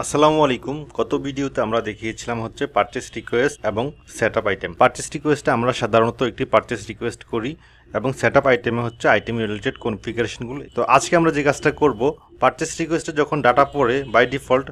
আসসালামু আলাইকুম। গত ভিডিওতে আমরা দেখিয়েছিলাম হচ্ছে পারচেস রিকোয়েস্ট এবং সেটআপ আইটেম। পারচেস রিকোয়েস্টে আমরা সাধারণত একটি পারচেস রিকোয়েস্ট করি এবং সেটআপ আইটেমে হচ্ছে আইটেম রিলেটেড কনফিগারেশনগুলো। তো আজকে আমরা যে কাজটা করব, পারচেস রিকোয়েস্টে যখন ডাটা পড়ে বাই ডিফল্ট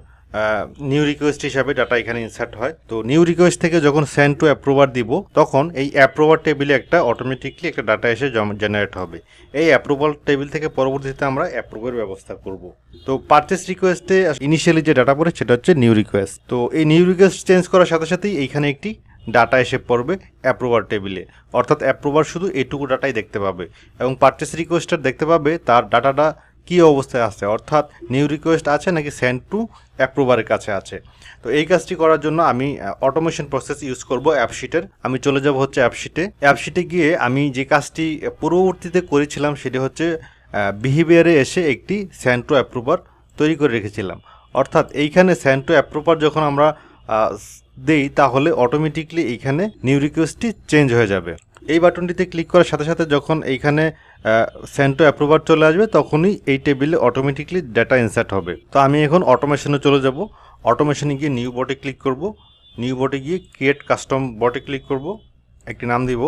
নিউ রিকোয়েস্ট হিসাবে ডাটা এখানে ইনসার্ট হয়। তো নিউ রিকোয়েস্ট থেকে যখন সেন্ড টু অ্যাপ্রুভার দিব, তখন এই অ্যাপ্রুভার টেবিলে একটা অটোমেটিকলি একটা ডাটা এসে জেনারেট হবে। এই অ্যাপ্রুভাল টেবিল থেকে পরবর্তীতে আমরা অ্যাপ্রুভের ব্যবস্থা করব। তো পারচেস রিকোয়েস্টে ইনিশিয়ালি যে ডাটা পড়ে সেটা হচ্ছে নিউ রিকোয়েস্ট। তো এই নিউ রিকোয়েস্ট চেঞ্জ করার সাথে সাথেই এইখানে একটি ডাটা এসে পড়বে অ্যাপ্রুভার টেবিলে, অর্থাৎ অ্যাপ্রুভার শুধু এইটুকু ডাটাই দেখতে পাবে এবং পারচেস রিকোয়েস্টার দেখতে পাবে তার ডাটাটা কী অবস্থায় আছে, অর্থাৎ নিউ রিকোয়েস্ট আছে নাকি সেন্ড টু অ্যাপ্রুভারের কাছে আছে। তো এই কাজটি করার জন্য আমি অটোমেশন প্রসেস ইউজ করব অ্যাপশিটের। আমি চলে যাব হচ্ছে অ্যাপশিটে গিয়ে আমি যে কাজটি পূর্ববর্তীতে করেছিলাম সেটি হচ্ছে বিহেভিয়ারে এসে একটি সেন্ড টু অ্যাপ্রুভার তৈরি করে রেখেছিলাম। অর্থাৎ এইখানে সেন্ড টু অ্যাপ্রুভার যখন আমরা দেই তাহলে অটোমেটিকলি এইখানে নিউ রিকোয়েস্টটি চেঞ্জ হয়ে যাবে। এই বাটনটিতে ক্লিক করার সাথে সাথে যখন এইখানে সেন্ড টু অ্যাপ্রুভার চলে আসবে তখনই এই টেবিলে অটোমেটিকলি ডাটা ইনসার্ট হবে। তো আমি এখন অটোমেশনে চলে যাব। অটোমেশনে গিয়ে নিউ বটে ক্লিক করব। নিউ বটে গিয়ে ক্রিয়েট কাস্টম বটে ক্লিক করব। একটি নাম দিব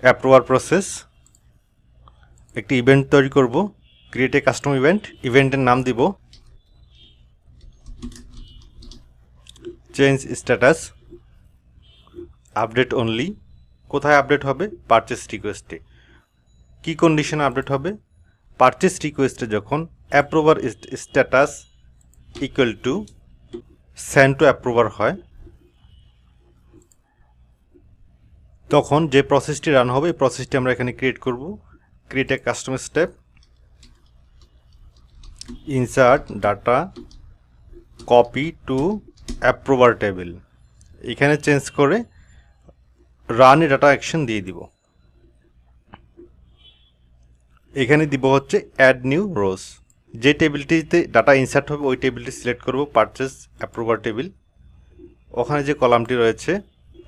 অ্যাপ্রুভার প্রসেস। একটি ইভেন্ট তৈরি করব, ক্রিয়েট এ কাস্টম ইভেন্টের নাম দিব চেঞ্জ স্ট্যাটাস আপডেট অনলি। কোথায় আপডেট হবে? পারচেস রিকোয়েস্টে। কি কন্ডিশনে আপডেট হবে? পারচেস রিকোয়েস্টে যখন approver status equal to send to approver হয়, তখন যে প্রসেসটি রান হবে এই প্রসেসটি আমরা এখানে ক্রিয়েট করব। Create a custom step, insert data copy to approver table. এখানে চেঞ্জ করে রান এ ডাটা অ্যাকশন দিয়ে দিব। এখানে দিব হচ্ছে অ্যাড নিউ রোজ। যে টেবিলটিতে ডাটা ইনসার্ট হবে ওই টেবিলটি সিলেক্ট করব, পারচেস অ্যাপ্রুভার টেবিল। ওখানে যে কলামটি রয়েছে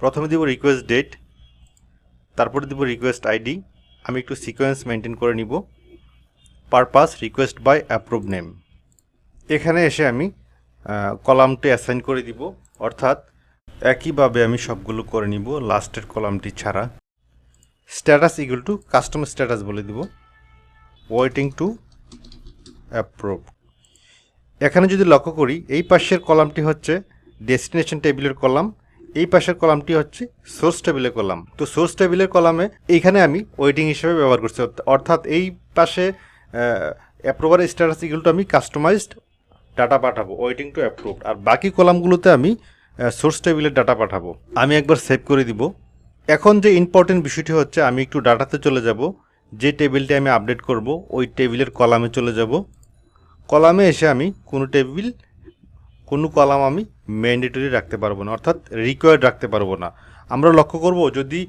প্রথমে দিব রিকোয়েস্ট ডেট, তারপরে দিব রিকোয়েস্ট আইডি। আমি একটু সিকোয়েন্স মেনটেন করে নিব। Purpose request by approve name. এখানে এসে আমি কলামটি অ্যাসাইন করে দিব, অর্থাৎ একইভাবে আমি সবগুলো করে নিব লাস্টের কলামটি ছাড়া। Status equal to custom status বলে দিব, ওয়েটিং টু অ্যাপ্রুভ। এখানে যদি লক্ষ্য করি এই পাশের কলামটি হচ্ছে ডেস্টিনেশন টেবিলের কলাম, এই পাশের কলামটি হচ্ছে সোর্স টেবিলের কলাম। তো সোর্স টেবিলের কলামে এইখানে আমি ওয়েটিং হিসেবে ব্যবহার করছি, অর্থাৎ এই পাশে অ্যাপ্রুভার স্ট্যাটাস ইকুয়াল টু আমি কাস্টমাইজড ডাটা পাঠাবো ওয়েটিং টু অ্যাপ্রুভ, আর বাকি কলামগুলোতে আমি সোর্স টেবিলের ডাটা পাঠাবো। আমি একবার সেভ করে দিব। এখন যে ইম্পর্টেন্ট বিষয়টি হচ্ছে আমি একটু ডাটাতে চলে যাব। যে টেবিলটি আমি আপডেট করব ওই টেবিলের কলামে চলে যাব। কলামে এসে আমি কোনো কলাম আমি ম্যান্ডেটরি রাখতে পারবো না, অর্থাৎ রিকোয়ার্ড রাখতে পারবো না। আমরা লক্ষ্য করব যদি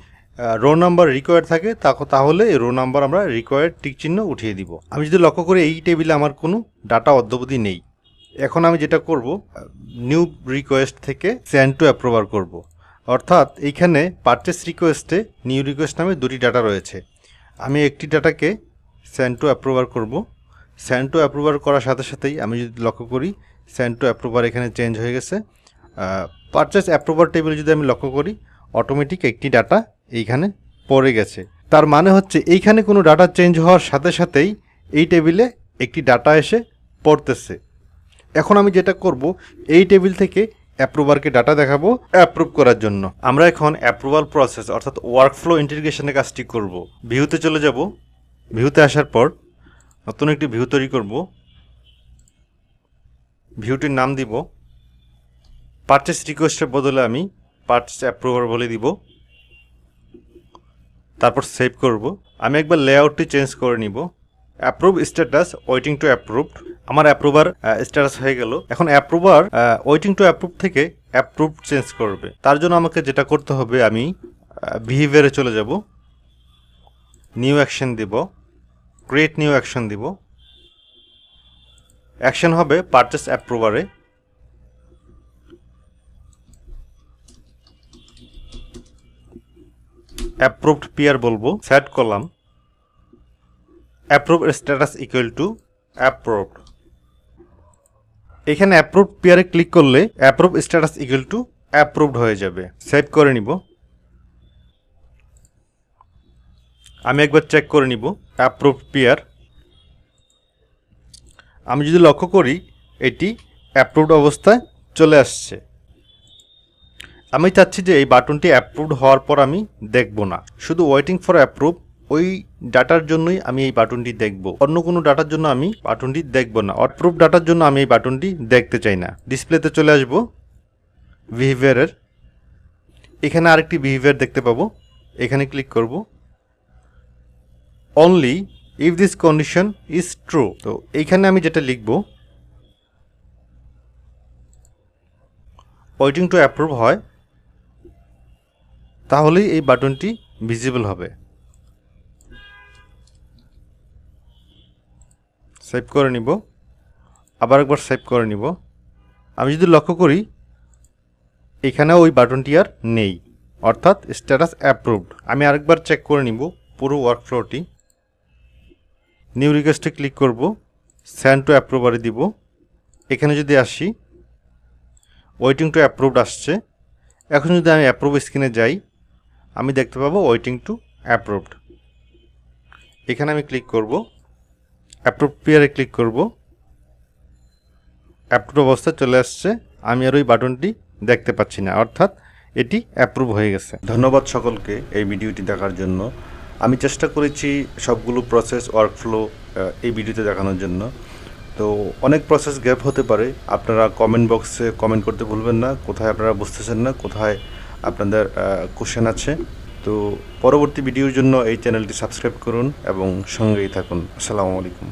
রো নাম্বার রিকোয়ার্ড থাকে তাহলে রো নাম্বার আমরা রিকোয়ার্ড টিক চিহ্ন উঠিয়ে দিব। আমি যদি লক্ষ্য করি এই টেবিলে আমার কোনো ডাটা অদ্যাবধি নেই। এখন আমি যেটা করব, নিউ রিকোয়েস্ট থেকে সেন্ড টু অ্যাপ্রুভার করব। অর্থাৎ এইখানে পারচেস রিকোয়েস্টে নিউ রিকোয়েস্ট নামে দুটি ডাটা রয়েছে। আমি একটি ডাটাকে সেন্ড টু অ্যাপ্রুভার করব। সেন্ড টু অ্যাপ্রুভার করার সাথে সাথেই আমি যদি লক্ষ্য করি সেন্ড টু অ্যাপ্রুভার এখানে চেঞ্জ হয়ে গেছে। পারচেস অ্যাপ্রুভার টেবিল যদি আমি লক্ষ্য করি অটোমেটিক একটি ডাটা এইখানে পড়ে গেছে। তার মানে হচ্ছে এইখানে কোনো ডাটা চেঞ্জ হওয়ার সাথে সাথেই এই টেবিলে একটি ডাটা এসে পড়তেছে। এখন আমি যেটা করব, এই টেবিল থেকে অ্যাপ্রুভারকে ডাটা দেখাবো অ্যাপ্রুভ করার জন্য। আমরা এখন অ্যাপ্রুভাল প্রসেস অর্থাৎ ওয়ার্কফ্লো ইন্টিগ্রেশনের কাজটি করব। ভিউতে চলে যাব। ভিউতে আসার পর নতুন একটি ভিউ তৈরি করব। ভিউটির নাম দিব পারচেস রিকোয়েস্টের বদলে আমি পারচেস অ্যাপ্রুভার বলে দিব। তারপর সেভ করব। আমি একবার লেআউটটি চেঞ্জ করে নিব। Approve status waiting to approved. আমার অ্যাপ্রুভার স্ট্যাটাস হয়ে গেল। এখন অ্যাপ্রুভার ওয়েটিং টু অ্যাপ্রুভ থেকে অ্যাপ্রুভ চেঞ্জ করবে। তার জন্য আমাকে যেটা করতে হবে, আমি বিহেভিয়ারে চলে যাব, নিউ অ্যাকশন দিব, ক্রিয়েট নিউ অ্যাকশন দিব। অ্যাকশন হবে পারচেস অ্যাপ্রুভারে। অ্যাপ্রুভড পিয়ার বলবো, set column approve status equal to approved. এখানে অ্যাপ্রুভ পেয়ারে ক্লিক করলে approve status equal to approved হয়ে যাবে। সেভ করে নিব। আমি একবার চেক করে নিব অ্যাপ্রুভ পেয়ার। আমি যদি লক্ষ্য করি এটি অ্যাপ্রুভড অবস্থায় চলে আসছে। আমি চাচ্ছি যে এই বাটনটি অ্যাপ্রুভড হওয়ার পর আমি দেখব না, শুধু ওয়েটিং ফর অ্যাপ্রুভ ওই ডাটার জন্যই আমি এই বাটনটি দেখব, অন্য কোনো ডাটার জন্য আমি বাটনটি দেখব না। অ্যাপ্রুভ ডাটার জন্য আমি এই বাটনটি দেখতে চাই না। ডিসপ্লেতে চলে আসব, বিহেভিয়ারের এখানে আরেকটি বিহেভিয়ার দেখতে পাবো, এখানে ক্লিক করব। Only if this condition is true, তো এইখানে আমি যেটা লিখব ওয়েটিং টু অ্যাপ্রুভ হয়, তাহলেই এই বাটনটি ভিজিবল হবে। সেভ করে নিব, আবার একবার সেভ করে নিব। আমি যদি লক্ষ্য করি এখানে ওই বাটনটি আর নেই, অর্থাৎ স্ট্যাটাস অ্যাপ্রুভড। আমি আরেকবার চেক করে নিব পুরো ওয়ার্কফ্লোটি। নিউ রিকোয়েস্টে ক্লিক করব, সেন্ড টু অ্যাপ্রুভারে দিব। এখানে যদি আসি ওয়েটিং টু অ্যাপ্রুভড আসছে। এখন যদি আমি অ্যাপ্রুভ স্ক্রিনে যাই আমি দেখতে পাবো ওয়েটিং টু অ্যাপ্রুভড। এখানে আমি ক্লিক করব, অ্যাপ্রুভ পেয়ারে ক্লিক করব, অ্যাপ্রুভ অবস্থায় চলে আসছে। আমি আর ওই বাটনটি দেখতে পাচ্ছি না, অর্থাৎ এটি অ্যাপ্রুভ হয়ে গেছে। ধন্যবাদ সকলকে এই ভিডিওটি দেখার জন্য। আমি চেষ্টা করেছি সবগুলো প্রসেস ওয়ার্কফ্লো এই ভিডিওতে দেখানোর জন্য। তো অনেক প্রসেস গ্যাপ হতে পারে, আপনারা কমেন্ট বক্সে কমেন্ট করতে ভুলবেন না কোথায় আপনারা বুঝতেছেন না, কোথায় আপনাদের কোশ্চেন আছে। তো পরবর্তী ভিডিওর জন্য এই চ্যানেলটি সাবস্ক্রাইব করুন এবং সঙ্গেই থাকুন। আসসালামু আলাইকুম।